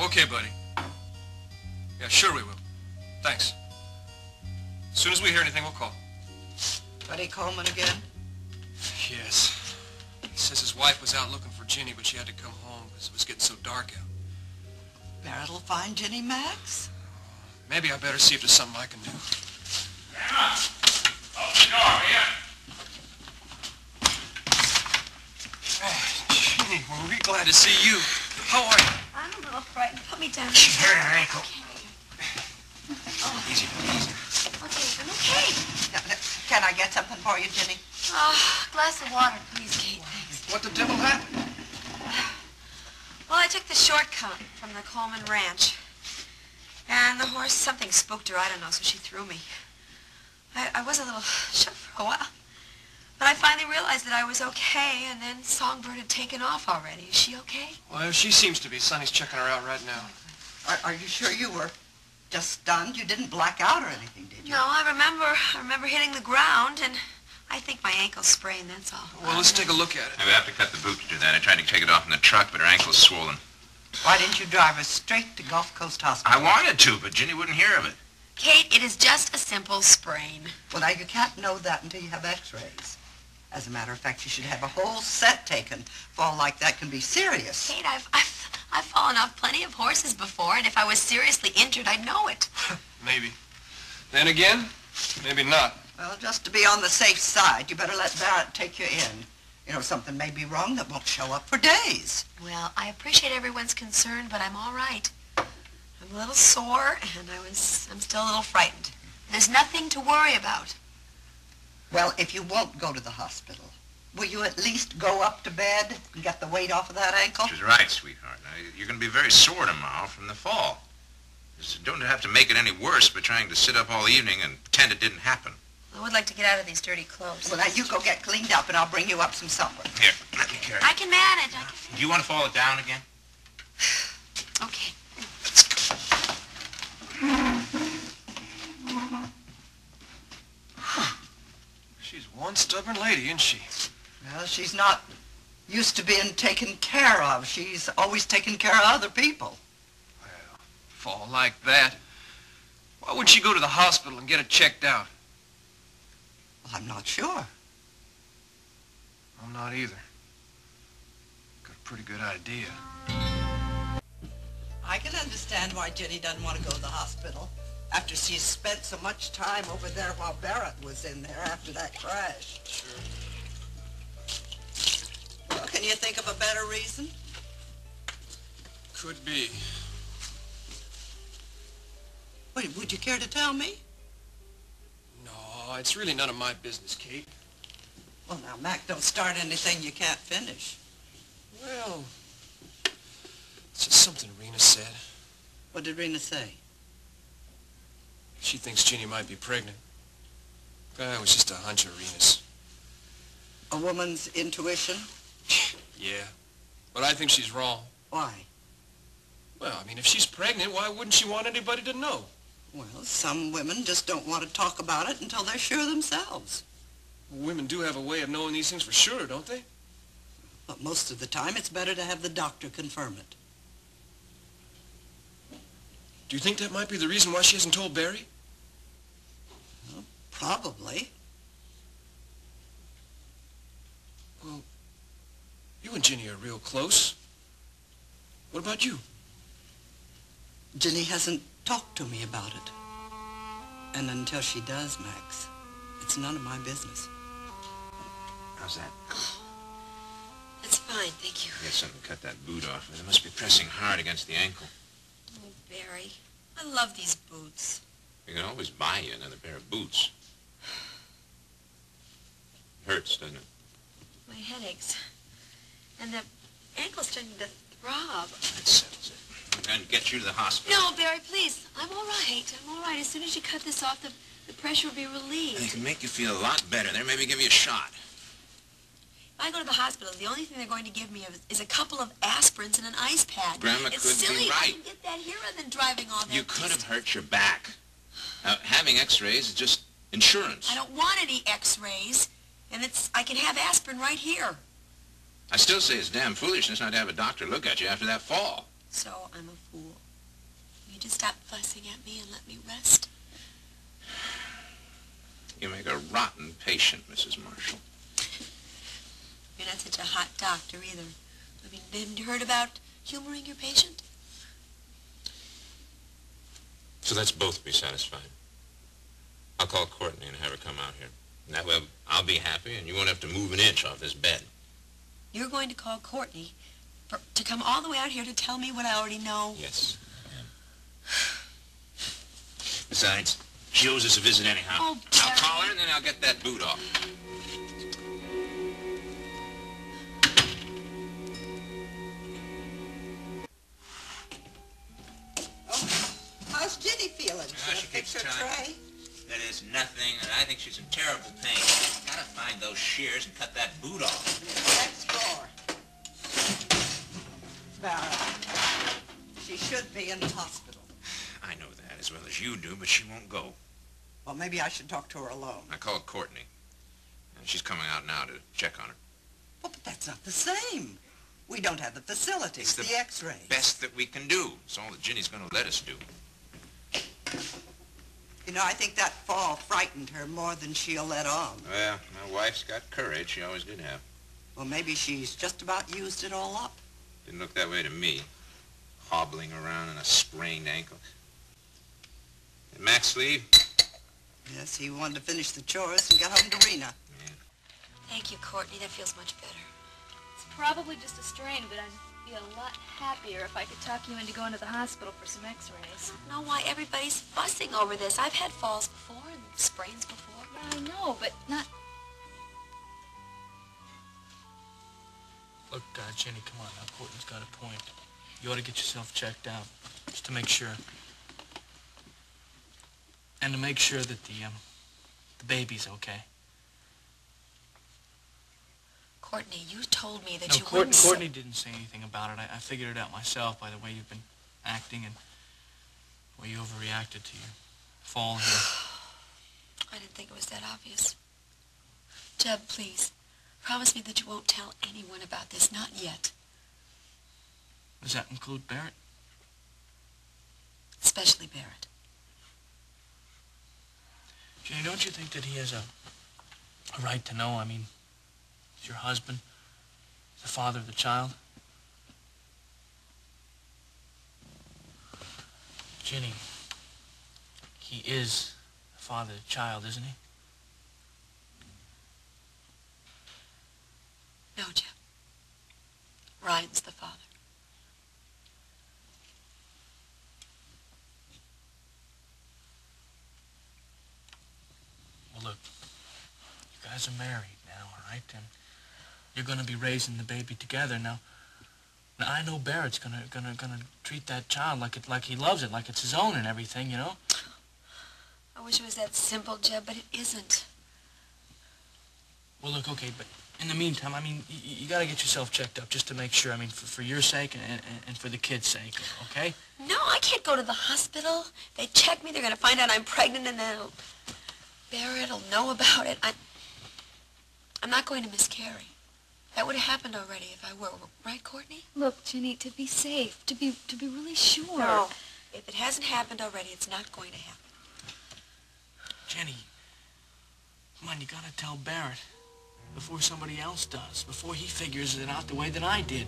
Okay, buddy. Yeah, sure we will. Thanks. As soon as we hear anything, we'll call. Buddy Coleman again? Yes. He says his wife was out looking for Ginny, but she had to come home because it was getting so dark out. Barrett'll find Ginny, Max? Maybe I better see if there's something I can do. Grandma! Open the door, will ya? Ginny, we're really glad to see you. How are you? I'm a little frightened. Put me down. She's hurt her ankle. Okay. Easy, easy. Okay, I'm okay. Can I get something for you, Ginny? Glass of water, please, Kate. Thanks. What the devil happened? Well, I took the shortcut from the Coleman Ranch. And the horse, something spooked her, I don't know, so she threw me. I was a little shook for a while. But I finally realized that I was okay, and then Songbird had taken off already. Is she okay? Well, she seems to be. Sonny's checking her out right now. Are you sure you were just stunned? You didn't black out or anything, did you? No, I remember hitting the ground, and I think my ankle's sprained, that's all. Well, let's take a look at it. We have to cut the boot to do that. I tried to take it off in the truck, but her ankle's swollen. Why didn't you drive us straight to Gulf Coast Hospital? I wanted to, but Ginny wouldn't hear of it. Kate, it is just a simple sprain. Well, now, you can't know that until you have x-rays. As a matter of fact, you should have a whole set taken. Fall like that can be serious. Kate, I've fallen off plenty of horses before, and if I was seriously injured, I'd know it. Maybe. Then again, maybe not. Well, just to be on the safe side, you better let Barrett take you in. You know, something may be wrong that won't show up for days. Well, I appreciate everyone's concern, but I'm all right. I'm a little sore, and I'm still a little frightened. There's nothing to worry about. Well, if you won't go to the hospital, will you at least go up to bed and get the weight off of that ankle? She's right, sweetheart. Now, you're going to be very sore tomorrow from the fall. You don't have to make it any worse by trying to sit up all evening and pretend it didn't happen. I would like to get out of these dirty clothes. Well, now, you go get cleaned up, and I'll bring you up some supper. Here, let me carry it. I can manage. Do you want to fall it down again? Okay. She's one stubborn lady, isn't she? Well, she's not used to being taken care of. She's always taken care of other people. Well, fall like that. Why would she go to the hospital and get it checked out? Well, I'm not sure. I'm not either. Got a pretty good idea. I can understand why Ginny doesn't want to go to the hospital after she's spent so much time over there while Barrett was in there after that crash. Sure. Well, can you think of a better reason? Could be. Wait, would you care to tell me? No, it's really none of my business, Kate. Well, now, Mac, don't start anything you can't finish. Well, it's just something Rena said. What did Rena say? She thinks Ginny might be pregnant. It was just a hunch of Rena's. A woman's intuition? Yeah, but I think she's wrong. Why? Well, I mean, if she's pregnant, why wouldn't she want anybody to know? Well, some women just don't want to talk about it until they're sure themselves. Women do have a way of knowing these things for sure, don't they? But most of the time, it's better to have the doctor confirm it. Do you think that might be the reason why she hasn't told Barry? Well, probably. Well, you and Ginny are real close. What about you? Ginny hasn't talked to me about it. And until she does, Max, it's none of my business. How's that? That's fine, thank you. Get something to cut that boot off. It must be pressing hard against the ankle. Oh, Barry, I love these boots. We can always buy you another pair of boots. Hurts, doesn't it? My head aches. And the ankle's starting to throb. That settles it. We're going to get you to the hospital. No, Barry, please. I'm all right. I'm all right. As soon as you cut this off, the pressure will be relieved. They can make you feel a lot better. They'll maybe give you a shot. If I go to the hospital, the only thing they're going to give me is a couple of aspirins and an ice pad. Grandma it's could silly. be right. I can get that here rather than driving all that You could have distance. hurt your back. Having x-rays is just insurance. I don't want any x-rays, and I can have aspirin right here. I still say it's damn foolishness not to have a doctor look at you after that fall. So I'm a fool. You just stop fussing at me and let me rest. You make a rotten patient, Mrs. Marshall. You're not such a hot doctor either. I mean, haven't you heard about humoring your patient? So let's both be satisfied. I'll call Courtney and have her come out here. And that way I'll be happy and you won't have to move an inch off this bed. You're going to call Courtney to come all the way out here to tell me what I already know? Yes. Besides, she owes us a visit anyhow. Oh, I'll call her and then I'll get that boot off. How's Ginny feeling? She keeps fix her telling tray? me that is nothing, and I think she's in terrible pain. Gotta find those shears and cut that boot off. Next drawer. Barrett, she should be in the hospital. I know that as well as you do, but she won't go. Well, maybe I should talk to her alone. I called Courtney, and she's coming out now to check on her. Well, but that's not the same. We don't have the facilities, It's the x-rays. Best that we can do. It's all that Ginny's gonna let us do. You know, I think that fall frightened her more than she'll let on. Well, my wife's got courage. She always did have. Well, maybe she's just about used it all up. Didn't look that way to me. Hobbling around on a sprained ankle. Did Max leave? Yes, he wanted to finish the chores and get home to Rena. Yeah. Thank you, Courtney. That feels much better. It's probably just a strain, but I'd be a lot happier if I could talk you into going to the hospital for some x-rays. I don't know why everybody's fussing over this. I've had falls before and sprains before. Yeah, I know, but not... Look, Jenny, come on now. Courtney's got a point. You ought to get yourself checked out, just to make sure. And to make sure that the baby's okay. Courtney, you told me that No, you wouldn't say... Courtney didn't say anything about it. I figured it out myself by the way you've been acting and the way you overreacted to your fall here. I didn't think it was that obvious. Jeb, please, promise me that you won't tell anyone about this. Not yet. Does that include Barrett? Especially Barrett. Jenny, don't you think that he has a right to know? I mean, he's your husband, the father of the child. Ginny, he is the father of the child, isn't he? No, Jeb. Ryan's the father. Well, look, you guys are married now, all right? And you're going to be raising the baby together. Now I know Barrett's gonna treat that child like he loves it, like it's his own and everything, you know? I wish it was that simple, Jeb, but it isn't. Well, look, okay, but in the meantime, I mean, you got to get yourself checked up just to make sure, I mean, for your sake and for the kid's sake, okay? No, I can't go to the hospital. They check me, they're going to find out I'm pregnant, and then Barrett'll know about it. I'm not going to miscarry. That would have happened already if I were, right, Courtney? Look, Ginny, to be safe, to be really sure. No. If it hasn't happened already, it's not going to happen. Jenny, come on, you gotta tell Barrett before somebody else does, before he figures it out the way that I did.